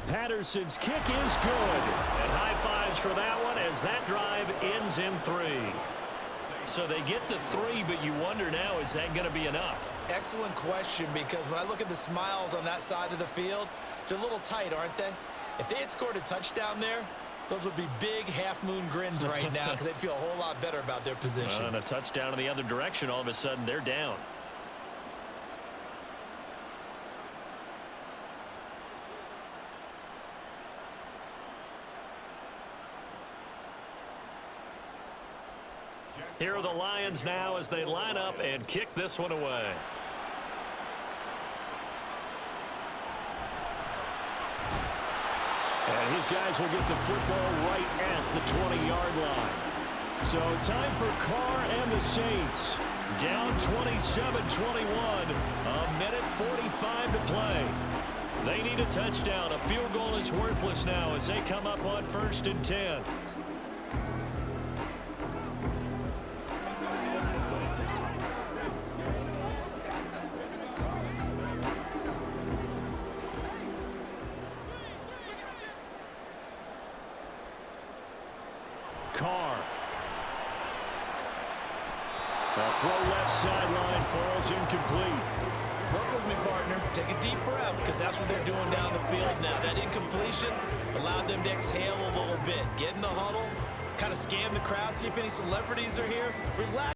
Patterson's kick is good. And high fives for that one as that drive ends in 3. So they get to 3, but you wonder now, is that going to be enough? Excellent question, because when I look at the smiles on that side of the field, they're a little tight, aren't they? If they had scored a touchdown there, those would be big half-moon grins right now because they'd feel a whole lot better about their position. And a touchdown in the other direction, all of a sudden they're down. Here are the Lions now as they line up and kick this one away. And his guys will get the football right at the 20-yard line. So time for Carr and the Saints. Down 27-21. A minute 45 to play. They need a touchdown. A field goal is worthless now as they come up on 1st and 10. The throw left sideline falls incomplete. Work with me, partner. Take a deep breath, because that's what they're doing down the field now. That incompletion allowed them to exhale a little bit. Get in the huddle, kind of scan the crowd, see if any celebrities are here. Relax.